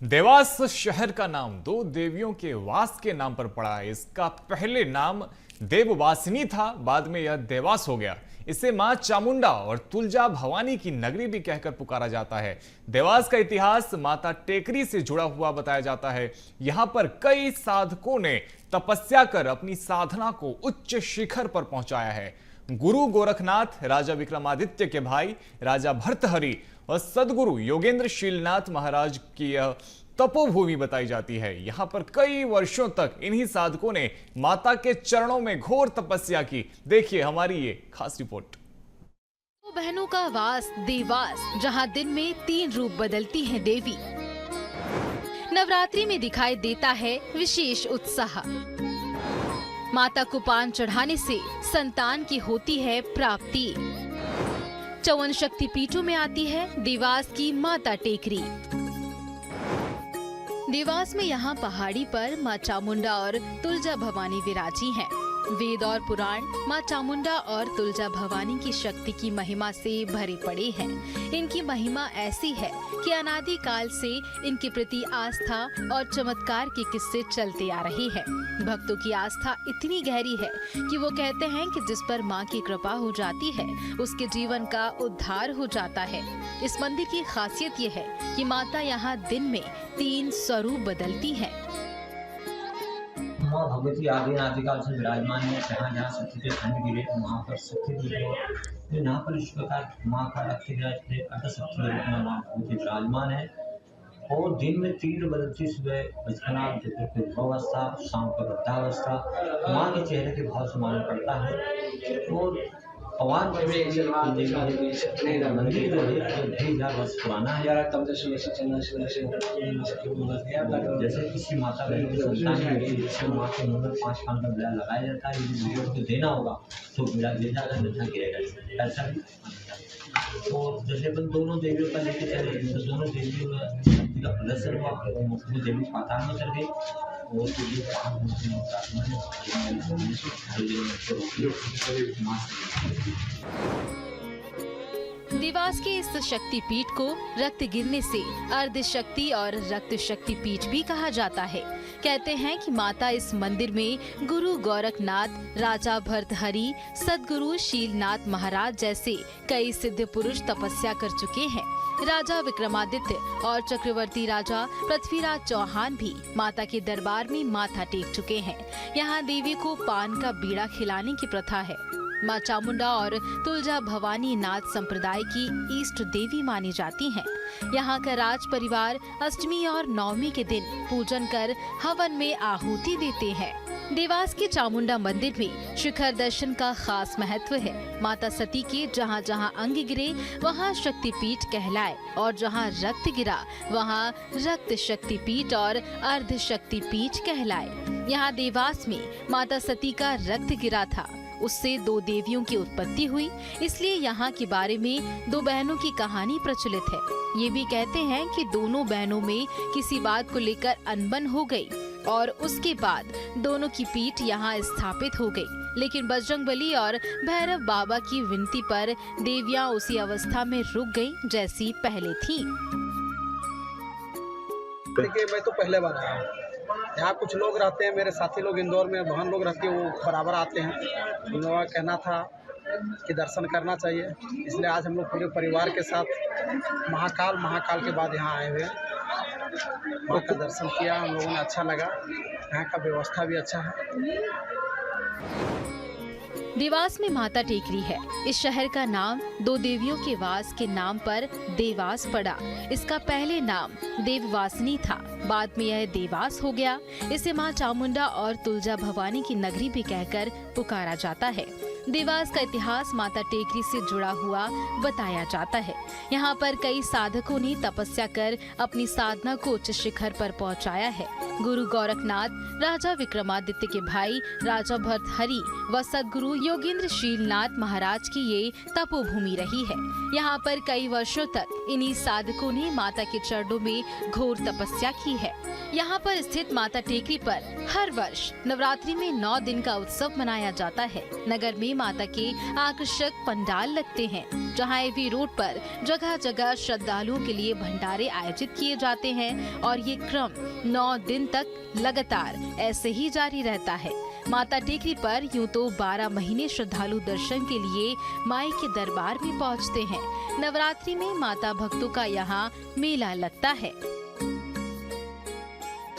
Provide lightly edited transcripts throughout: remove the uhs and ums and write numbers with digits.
देवास शहर का नाम दो देवियों के वास के नाम पर पड़ा है। इसका पहले नाम देववासिनी था, बाद में यह देवास हो गया। इसे मां चामुंडा और तुलजा भवानी की नगरी भी कहकर पुकारा जाता है। देवास का इतिहास माता टेकरी से जुड़ा हुआ बताया जाता है। यहाँ पर कई साधकों ने तपस्या कर अपनी साधना को उच्च शिखर पर पहुंचाया है। गुरु गोरखनाथ, राजा विक्रमादित्य के भाई राजा भर्तहरि और सदगुरु योगेंद्र शीलनाथ महाराज की यह तपोभूमि बताई जाती है। यहाँ पर कई वर्षों तक इन्हीं साधकों ने माता के चरणों में घोर तपस्या की। देखिए हमारी ये खास रिपोर्ट। दो बहनों का वास देवास, जहाँ दिन में 3 रूप बदलती हैं देवी। नवरात्रि में दिखाई देता है विशेष उत्साह। माता को पान चढ़ाने से संतान की होती है प्राप्ति। 54 शक्तिपीठों में आती है देवास की माता टेकरी। देवास में यहाँ पहाड़ी पर माँ चामुंडा और तुलजा भवानी विराजी हैं। वेद और पुराण माँ चामुंडा और तुलजा भवानी की शक्ति की महिमा से भरे पड़े हैं। इनकी महिमा ऐसी है कि अनादि काल से इनके प्रति आस्था और चमत्कार के किस्से चलते आ रहे हैं। भक्तों की आस्था इतनी गहरी है कि वो कहते हैं कि जिस पर माँ की कृपा हो जाती है उसके जीवन का उद्धार हो जाता है। इस मंदिर की खासियत ये है कि माता यहाँ दिन में 3 स्वरूप बदलती है। माँ भगवती आदिकाल से विराजमान है। जहाँ जहाँ शक्ति के खंड गिरे वहाँ पर शक्ति तो यहाँ पर इस प्रकार माँ का अष्टशक्ति के रूप में माँ भगवती विराजमान है। और दिन में 3 बदलती, सुबह बचपना, दोपहर युवावस्था, शाम को वृद्धावस्था। माँ के चेहरे के भाव से मालूम पड़ता है। और पवार मंदिर जो है 2000 वर्ष पुराना है। जैसे किसी माता बहन की संतान की माँ के मुंह में 5 कान का बिड़ा लगाया जाता है। यदि बिड़ा को देना होगा तो बिड़ा गिर जाएगा, बिड़ा गिरेगा, ऐसा भी। और जैसे अपन दोनों देवियों का लेके चले तो दोनों देवियों में शक्ति का प्रदर्शन हुआ। वो देवी पाताल में चल गई और देवास के इस शक्ति पीठ को रक्त गिरने से अर्ध शक्ति और रक्त शक्ति पीठ भी कहा जाता है। कहते हैं कि माता इस मंदिर में गुरु गोरखनाथ, राजा भर्तहरि, सदगुरु शीलनाथ महाराज जैसे कई सिद्ध पुरुष तपस्या कर चुके हैं। राजा विक्रमादित्य और चक्रवर्ती राजा पृथ्वीराज चौहान भी माता के दरबार में माथा टेक चुके हैं। यहाँ देवी को पान का बीड़ा खिलाने की प्रथा है। माँ चामुंडा और तुलजा भवानी नाथ संप्रदाय की इष्ट देवी मानी जाती हैं। यहाँ का राज परिवार अष्टमी और नवमी के दिन पूजन कर हवन में आहुति देते हैं। देवास के चामुंडा मंदिर में शिखर दर्शन का खास महत्व है। माता सती के जहाँ जहाँ अंग गिरे वहाँ शक्तिपीठ कहलाए और जहाँ रक्त गिरा वहाँ रक्त शक्तिपीठ और अर्ध शक्तिपीठ कहलाए। यहाँ देवास में माता सती का रक्त गिरा था, उससे 2 देवियों की उत्पत्ति हुई। इसलिए यहाँ के बारे में 2 बहनों की कहानी प्रचलित है। ये भी कहते हैं कि दोनों बहनों में किसी बात को लेकर अनबन हो गई और उसके बाद दोनों की पीठ यहाँ स्थापित हो गई। लेकिन बजरंगबली और भैरव बाबा की विनती पर देवियाँ उसी अवस्था में रुक गयी जैसी पहले थी। देखिए, मैं तो पहले बार आया हूँ। यहाँ कुछ लोग रहते हैं, मेरे साथी लोग इंदौर में, बहन लोग रहती है, वो बराबर आते हैं। उन लोगों का कहना था कि दर्शन करना चाहिए, इसलिए आज हम लोग पूरे परिवार के साथ महाकाल के बाद यहाँ आए हुए हैं। माँ का दर्शन किया, हम लोगों ने अच्छा लगा। यहाँ का व्यवस्था भी अच्छा है। देवास में माता टेकरी है। इस शहर का नाम 2 देवियों के वास के नाम पर देवास पड़ा। इसका पहले नाम देववासिनी था, बाद में यह देवास हो गया। इसे माँ चामुंडा और तुलजा भवानी की नगरी भी कहकर पुकारा जाता है। देवास का इतिहास माता टेकरी से जुड़ा हुआ बताया जाता है। यहाँ पर कई साधकों ने तपस्या कर अपनी साधना को उच्च शिखर पर पहुँचाया है। गुरु गोरखनाथ, राजा विक्रमादित्य के भाई राजा भर्तहरि व सदगुरु योगेंद्र शीलनाथ महाराज की ये तपोभूमि रही है। यहाँ पर कई वर्षों तक इन्हीं साधकों ने माता के चरणों में घोर तपस्या की है। यहाँ पर स्थित माता टेकरी पर हर वर्ष नवरात्रि में 9 दिन का उत्सव मनाया जाता है। नगर में माता के आकर्षक पंडाल लगते हैं, जहां एवी रोड पर जगह जगह श्रद्धालुओं के लिए भंडारे आयोजित किए जाते हैं और ये क्रम 9 दिन तक लगातार ऐसे ही जारी रहता है। माता टेकरी पर यूं तो 12 महीने श्रद्धालु दर्शन के लिए माई के दरबार में पहुंचते हैं। नवरात्रि में माता भक्तों का यहाँ मेला लगता है।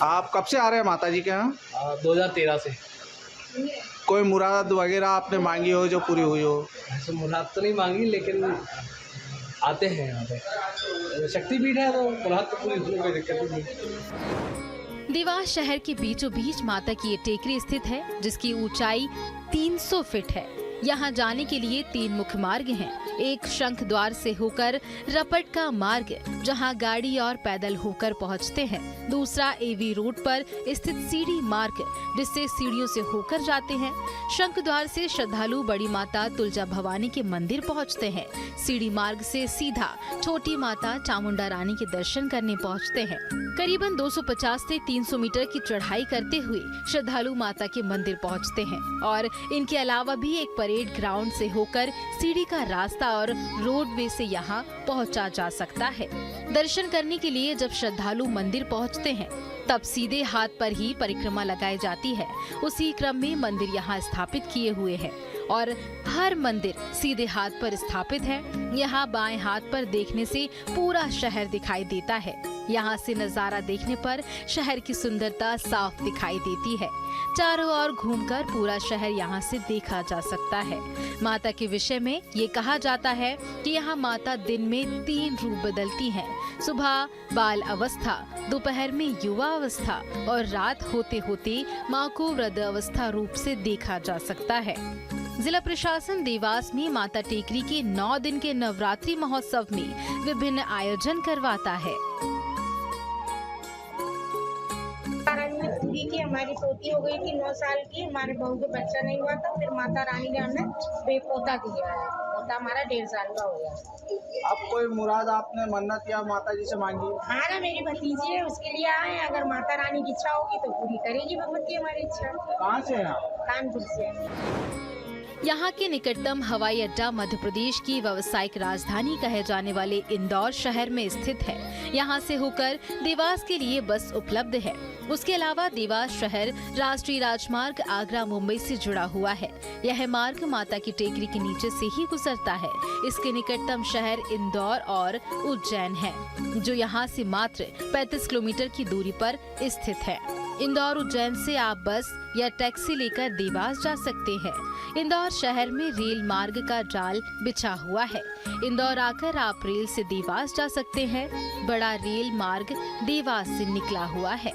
आप कब से आ रहे हैं माता जी के यहाँ? 2013 से। कोई मुराद वगैरह आपने मांगी हो जो पूरी हुई हो? ऐसे मुराद तो नहीं मांगी, लेकिन आते हैं यहाँ पे। शक्तिपीठ है तो मुराद तो पूरी होने कोई दिक्कत नहीं। देवास शहर के बीचों बीच माता की ये टेकरी स्थित है, जिसकी ऊंचाई 300 फीट है। यहाँ जाने के लिए 3 मुख्य मार्ग हैं। एक शंख द्वार से होकर रपट का मार्ग, जहाँ गाड़ी और पैदल होकर पहुँचते हैं। दूसरा एवी रोड पर स्थित सीढ़ी मार्ग, जिससे सीढ़ियों से होकर जाते हैं। शंख द्वार से श्रद्धालु बड़ी माता तुलजा भवानी के मंदिर पहुँचते हैं। सीढ़ी मार्ग से सीधा छोटी माता चामुंडा रानी के दर्शन करने पहुँचते हैं। करीबन 250 से 300 मीटर की चढ़ाई करते हुए श्रद्धालु माता के मंदिर पहुँचते हैं और इनके अलावा भी एक परेड ग्राउंड से होकर सीढ़ी का रास्ता और रोडवे से यहाँ पहुँचा जा सकता है। दर्शन करने के लिए जब श्रद्धालु मंदिर पहुँचते हैं, तब सीधे हाथ पर ही परिक्रमा लगाई जाती है। उसी क्रम में मंदिर यहाँ स्थापित किए हुए हैं और हर मंदिर सीधे हाथ पर स्थापित है। यहाँ बाएं हाथ पर देखने से पूरा शहर दिखाई देता है। यहाँ से नजारा देखने पर शहर की सुंदरता साफ दिखाई देती है। चारों ओर घूमकर पूरा शहर यहाँ से देखा जा सकता है। माता के विषय में ये कहा जाता है कि यहाँ माता दिन में 3 रूप बदलती हैं। सुबह बाल अवस्था, दोपहर में युवा अवस्था और रात होते होते माँ को वृद्ध अवस्था रूप से देखा जा सकता है। जिला प्रशासन देवास में माता टेकरी के 9 दिन के नवरात्रि महोत्सव में विभिन्न आयोजन करवाता है। की हमारी पोती हो गई थी 9 साल की, हमारे बहू को बच्चा नहीं हुआ था, फिर माता रानी ने हमें बेपोता दिया है। पोता हमारा 1.5 साल का हो गया। अब कोई मुराद आपने मन्नत या माता जी से मांगी? हाँ ना, मेरी भतीजी है, उसके लिए आए। अगर माता रानी की इच्छा होगी तो पूरी करेगी भगवती हमारी इच्छा। कहाँ से हैं आप? कानपुर से। यहाँ के निकटतम हवाई अड्डा मध्य प्रदेश की व्यावसायिक राजधानी कहे जाने वाले इंदौर शहर में स्थित है। यहाँ से होकर देवास के लिए बस उपलब्ध है। उसके अलावा देवास शहर राष्ट्रीय राजमार्ग आगरा मुंबई से जुड़ा हुआ है। यह मार्ग माता की टेकरी के नीचे से ही गुजरता है। इसके निकटतम शहर इंदौर और उज्जैन है, जो यहाँ से मात्र 35 किलोमीटर की दूरी पर स्थित है। इंदौर उज्जैन से आप बस या टैक्सी लेकर देवास जा सकते हैं। इंदौर शहर में रेल मार्ग का जाल बिछा हुआ है। इंदौर आकर आप रेल से देवास जा सकते हैं। बड़ा रेल मार्ग देवास से निकला हुआ है।